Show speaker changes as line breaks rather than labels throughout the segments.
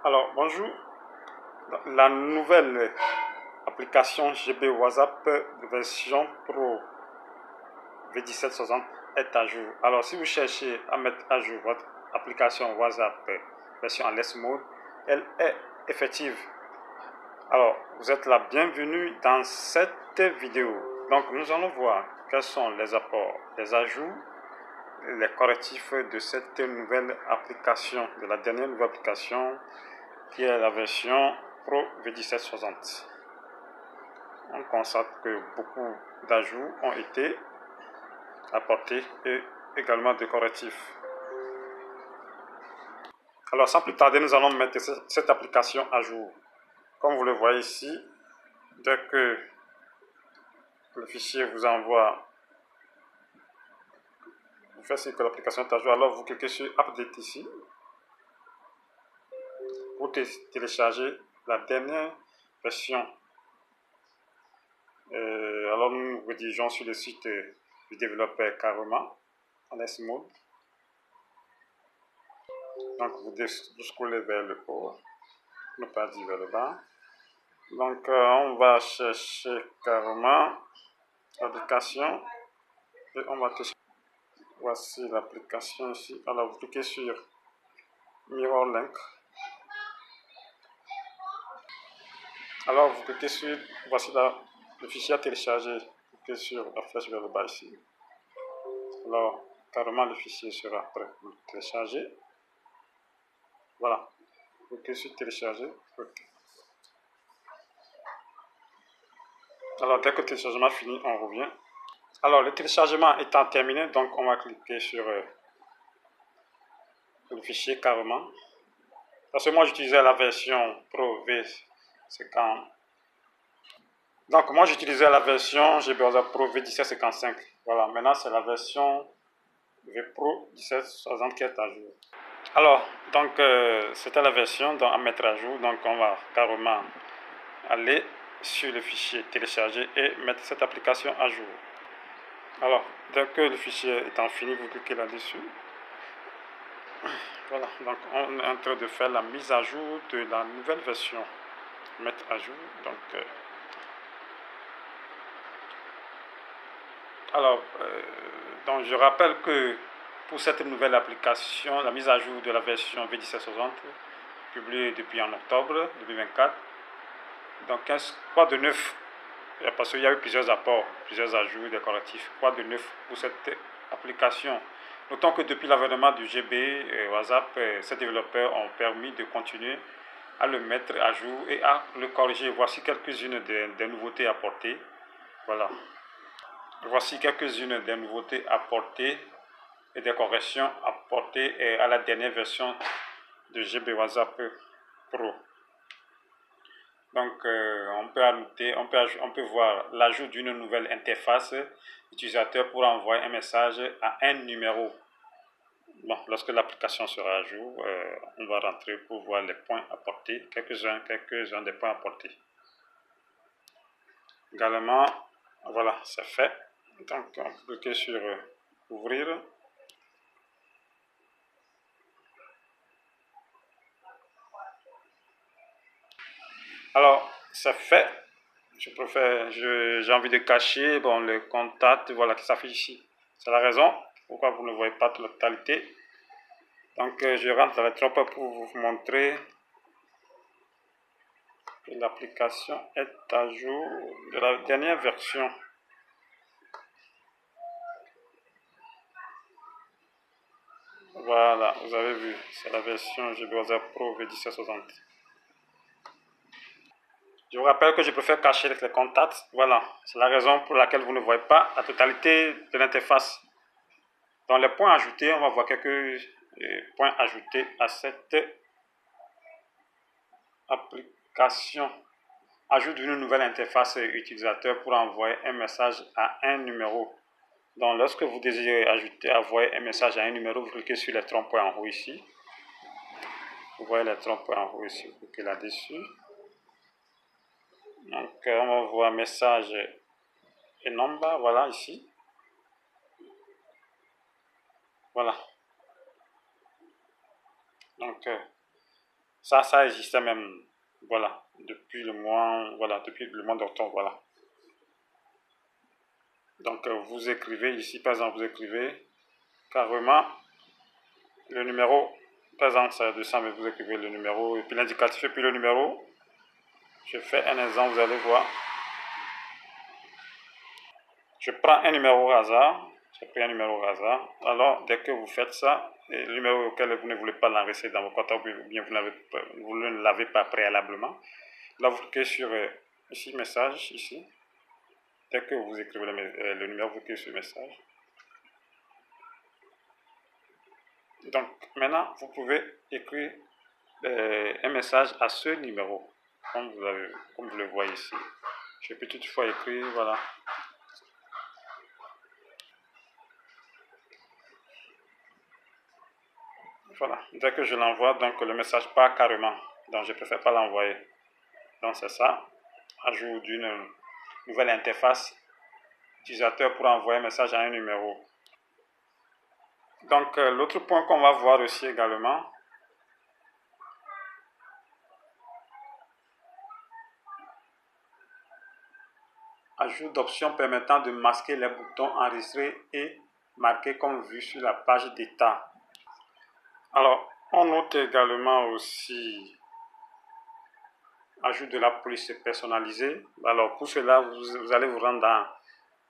Alors, bonjour. La nouvelle application GB WhatsApp version Pro V1760 est à jour. Alors, si vous cherchez à mettre à jour votre application WhatsApp version en Less Mode, elle est effective. Alors, vous êtes la bienvenue dans cette vidéo. Donc, nous allons voir quels sont les apports, les ajouts, les correctifs de cette nouvelle application, de la dernière nouvelle application qui est la version Pro V1760. On constate que beaucoup d'ajouts ont été apportés et également de correctifs. Alors sans plus tarder, nous allons mettre cette application à jour. Comme vous le voyez ici, dès que le fichier vous envoie, vous faites signe que l'application est à jour, alors vous cliquez sur Update ici pour télécharger la dernière version. Alors nous nous rédigeons sur le site du développeur Karma en S-Mode. Donc vous scrollez vers le haut, ne pas dire vers le bas. Donc on va chercher Karma, l'application, et on va tester. Voici l'application ici. Alors vous cliquez sur Mirror Link. Alors vous cliquez sur, voici le fichier à télécharger. Vous cliquez sur la flèche vers le bas ici. Alors carrément le fichier sera prêt pour télécharger. Voilà. Vous cliquez sur télécharger. Okay. Alors dès que le téléchargement est fini, on revient. Alors le téléchargement étant terminé, donc on va cliquer sur le fichier carrément. Parce que moi j'utilisais la version Pro V50. Donc moi j'utilisais la version GB WhatsApp Pro V1755. Voilà, maintenant c'est la version V Pro 1760 qui est à jour. Alors, donc c'était la version à mettre à jour. Donc on va carrément aller sur le fichier télécharger et mettre cette application à jour. Alors, dès que le fichier étant fini, vous cliquez là-dessus. Voilà, donc on est en train de faire la mise à jour de la nouvelle version. Mettre à jour, donc... donc je rappelle que pour cette nouvelle application, la mise à jour de la version V1760, publiée depuis en octobre 2024, donc quoi de neuf? Parce qu'il y a eu plusieurs apports, plusieurs ajouts, des correctifs. Quoi de neuf pour cette application? Notons que depuis l'avènement du GB WhatsApp, ces développeurs ont permis de continuer à le mettre à jour et à le corriger. Voici quelques-unes des nouveautés apportées. Voilà. Voici quelques-unes des nouveautés apportées et des corrections apportées à la dernière version de GB WhatsApp Pro. Donc, on peut voir l'ajout d'une nouvelle interface utilisateur pour envoyer un message à un numéro. Bon, lorsque l'application sera à jour, on va rentrer pour voir les points apportés, quelques-uns des points apportés. Également, voilà, c'est fait. Donc, on peut cliquer sur ouvrir. Alors, c'est fait. J'ai envie de cacher le contact, voilà, qui s'affiche ici. C'est la raison pourquoi vous ne voyez pas la totalité. Donc, je rentre dans les trompes pour vous montrer que l'application est à jour de la dernière version. Voilà, vous avez vu, c'est la version GB WhatsApp Pro V1760. Je vous rappelle que je préfère cacher les contacts. Voilà, c'est la raison pour laquelle vous ne voyez pas la totalité de l'interface. Dans les points ajoutés, on va voir quelques points ajoutés à cette application. Ajout d'une nouvelle interface utilisateur pour envoyer un message à un numéro. Donc, lorsque vous désirez envoyer un message à un numéro, vous cliquez sur les trois points en haut ici. Vous voyez les trois points en haut ici, vous cliquez là-dessus. Donc, on va voir message et number, voilà ici. Voilà. Donc, Ça existait même, voilà, depuis le mois d'octobre, voilà. Donc, vous écrivez ici, par exemple, vous écrivez carrément le numéro, par exemple, c'est 200, mais vous écrivez le numéro, et puis l'indicatif, et puis le numéro. Je fais un exemple, vous allez voir. Je prends un numéro au hasard. J'ai pris un numéro au hasard. Alors, dès que vous faites ça, et le numéro auquel vous ne voulez pas l'enregistrer dans vos comptes, ou bien vous ne l'avez pas préalablement, là, vous cliquez sur ici, message, ici. Dès que vous écrivez le numéro, vous cliquez sur message. Donc, maintenant, vous pouvez écrire un message à ce numéro, comme vous le voyez ici. Je peux toutefois écrire, voilà. Voilà, dès que je l'envoie, donc le message part carrément. Donc, je préfère pas l'envoyer. Donc, c'est ça. Ajout d'une nouvelle interface utilisateur pour envoyer un message à un numéro. Donc, l'autre point qu'on va voir aussi également, ajout d'options permettant de masquer les boutons enregistrés et marqués comme vu sur la page d'état. Alors, on note également aussi ajout de la police personnalisée. Alors, pour cela, vous allez vous rendre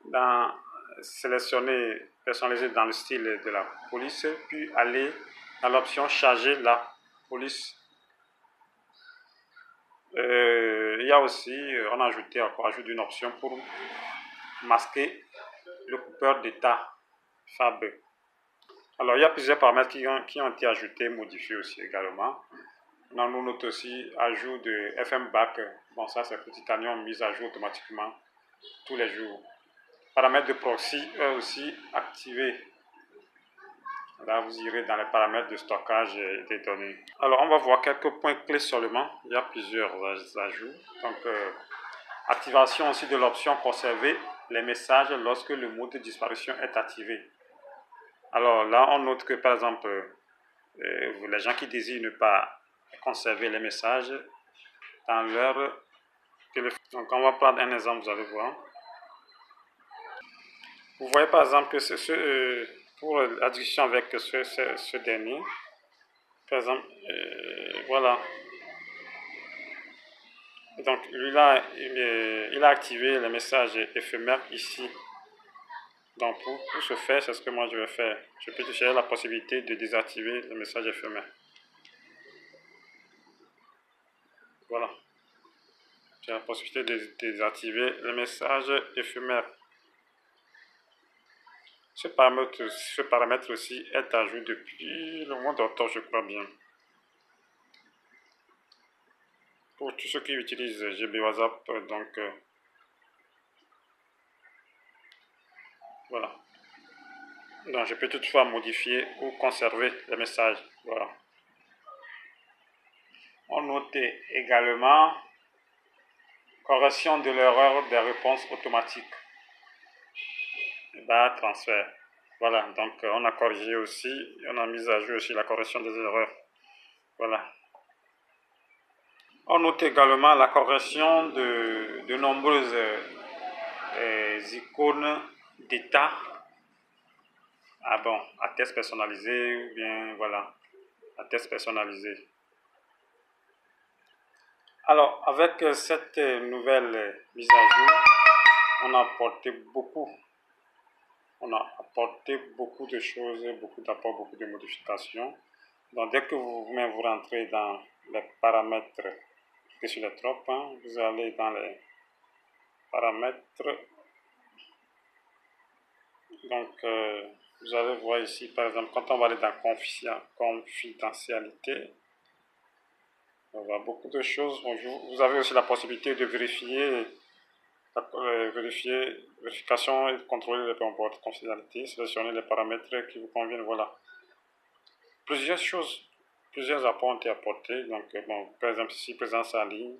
dans sélectionner personnaliser dans le style de la police, puis aller dans l'option charger la police. Il y a aussi, on a ajouté encore ajout d'une option pour masquer le coupeur d'état FAB. Alors, il y a plusieurs paramètres qui ont été ajoutés, modifiés aussi également. On note aussi ajout de FMBAC. Bon, ça c'est petit titanium mis à jour automatiquement tous les jours. Paramètres de proxy aussi activés. Là, vous irez dans les paramètres de stockage des données. Alors, on va voir quelques points clés seulement. Il y a plusieurs ajouts. Donc, activation aussi de l'option conserver les messages lorsque le mode de disparition est activé. Alors là, on note que par exemple, les gens qui désirent ne pas conserver les messages dans leur téléphone. Donc, on va prendre un exemple, vous allez voir. Vous voyez par exemple que pour la discussion avec ce dernier, par exemple, voilà. Donc, lui là, il a activé les messages éphémères ici. Donc, pour ce faire, c'est ce que moi je vais faire. Je peux chercher la possibilité de désactiver les messages éphémères. Voilà. J'ai la possibilité de désactiver les messages éphémères. Ce paramètre aussi est à jour depuis le mois d'octobre, je crois bien. Pour tous ceux qui utilisent GB WhatsApp, donc voilà. Donc je peux toutefois modifier ou conserver les messages. Voilà. On note également correction de l'erreur des réponses automatiques. Transfert. Voilà, donc on a corrigé aussi, on a mis à jour aussi la correction des erreurs. Voilà. On note également la correction de nombreuses icônes d'état. Ah bon, à test personnalisé ou bien voilà, à test personnalisé. Alors, avec cette nouvelle mise à jour, on a apporté beaucoup de choses, beaucoup d'apports, beaucoup de modifications. Donc, dès que vous-même vous rentrez dans les paramètres, sur les tropes, vous allez dans les paramètres. Donc, vous allez voir ici, par exemple, quand on va aller dans confidentialité, on voit beaucoup de choses. Vous avez aussi la possibilité de vérifier, vérification et contrôler les paramètres de confidentialité, sélectionner les paramètres qui vous conviennent. Voilà. Plusieurs apports ont été apportés. Donc, bon, par exemple, ici, présence en ligne.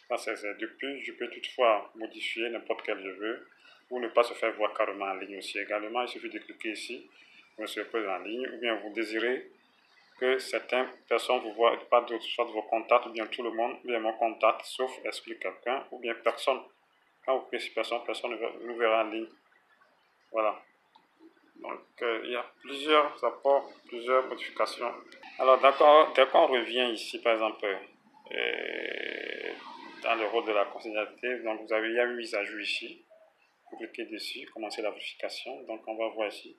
Ça, c'est depuis. Je peux toutefois modifier n'importe quel je veux ou ne pas se faire voir carrément en ligne aussi également. Il suffit de cliquer ici, vous se présente en ligne, ou bien vous désirez que certaines personnes vous voient, pas d'autres, soit vos contacts, ou bien tout le monde, ou bien mon contact, sauf exclure quelqu'un, ou bien personne. Quand vous cliquez sur personne, personne ne vous verra en ligne. Voilà. Donc, il y a plusieurs apports, plusieurs modifications. Alors, d'accord, dès qu'on revient ici, par exemple, dans le rôle de la confidentialité, donc il y a une mise à jour ici. Vous cliquez dessus, commencez la vérification. Donc, on va voir ici.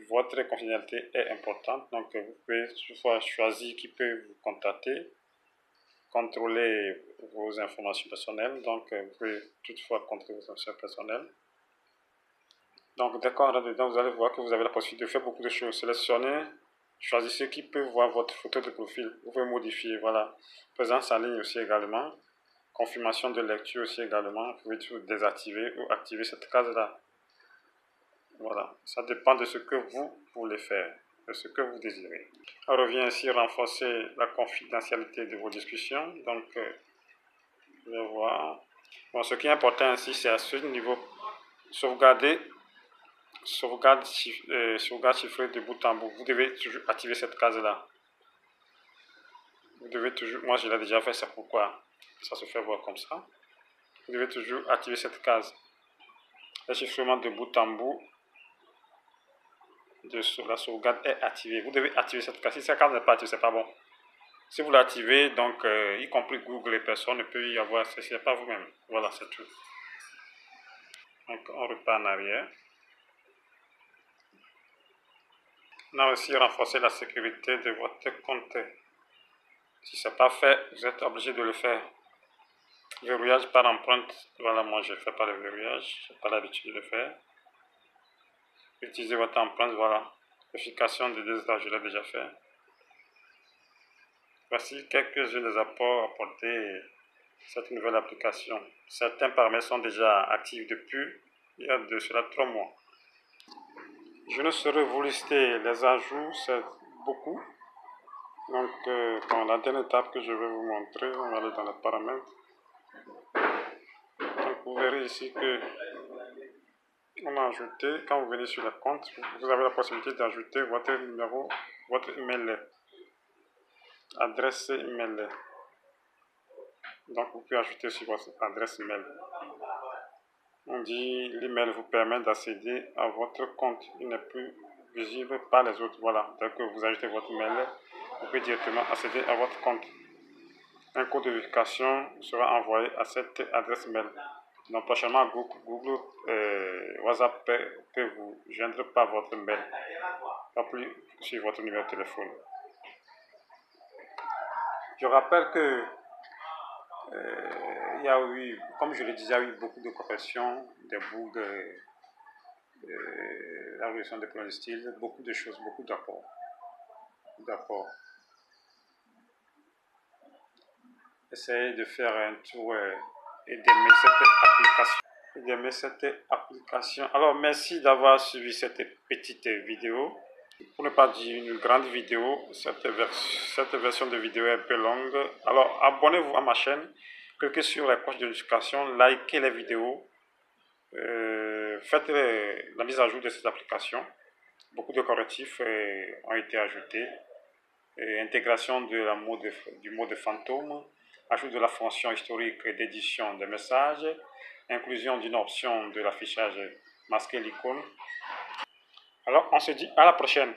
Votre confidentialité est importante, donc vous pouvez toutefois choisir qui peut vous contacter, contrôler vos informations personnelles, donc vous pouvez toutefois contrôler vos informations personnelles. Donc dès qu'on rentre dedans, vous allez voir que vous avez la possibilité de faire beaucoup de choses. Sélectionnez, choisissez qui peut voir votre photo de profil. Vous pouvez modifier, voilà. Présence en ligne aussi également. Confirmation de lecture aussi également. Vous pouvez tout désactiver ou activer cette case-là. Voilà, ça dépend de ce que vous voulez faire, de ce que vous désirez. On revient ici renforcer la confidentialité de vos discussions. Donc, je vais voir. Bon, ce qui est important ici, c'est à ce niveau, sauvegarde chiffrée de bout en bout. Vous devez toujours activer cette case-là. Vous devez toujours, moi je l'ai déjà fait, c'est pourquoi ça se fait voir comme ça. Vous devez toujours activer cette case. Le chiffrement de bout en bout de la sauvegarde est activée. Vous devez activer cette case. Si cette case n'est pas activée, c'est pas bon. Si vous l'activez, donc y compris Google et personne ne peut y avoir, ce n'est pas vous-même. Voilà, c'est tout. Donc on repart en arrière. On a aussi renforcé la sécurité de votre compte. Si ce n'est pas fait, vous êtes obligé de le faire. Verrouillage par empreinte. Voilà, moi je ne fais pas le verrouillage, je n'ai pas l'habitude de le faire. Utilisez votre empreinte, voilà. Vérification de 2 étapes, je l'ai déjà fait. Voici quelques-uns des apports apportés à cette nouvelle application. Certains paramètres sont déjà actifs depuis il y a de cela 3 mois. Je ne saurais vous lister les ajouts, c'est beaucoup. Donc, la dernière étape que je vais vous montrer, on va aller dans les paramètres. Donc, vous verrez ici que on a ajouté, quand vous venez sur le compte, vous avez la possibilité d'ajouter votre numéro, votre email, adresse email. Donc, vous pouvez ajouter sur votre adresse email. On dit l'email vous permet d'accéder à votre compte. Il n'est plus visible par les autres. Voilà, dès que vous ajoutez votre email, vous pouvez directement accéder à votre compte. Un code de vérification sera envoyé à cette adresse mail. Donc prochainement, Google WhatsApp peut vous joindre par votre mail, pas plus sur votre numéro de téléphone. Je rappelle que il y a eu, comme je le disais, il y a eu beaucoup de corrections, des bugs, la révision des plans de style, beaucoup de choses, beaucoup d'apports. Essayez de faire un tour et d'aimer cette application. Alors, merci d'avoir suivi cette petite vidéo. Pour ne pas dire une grande vidéo, cette version de vidéo est un peu longue. Alors, abonnez-vous à ma chaîne, cliquez sur la cloche de notification, likez les vidéos, faites la mise à jour de cette application. Beaucoup de correctifs ont été ajoutés. Intégration du mode fantôme, ajout de la fonction historique d'édition des messages, inclusion d'une option de l'affichage masquer l'icône. Alors, on se dit à la prochaine.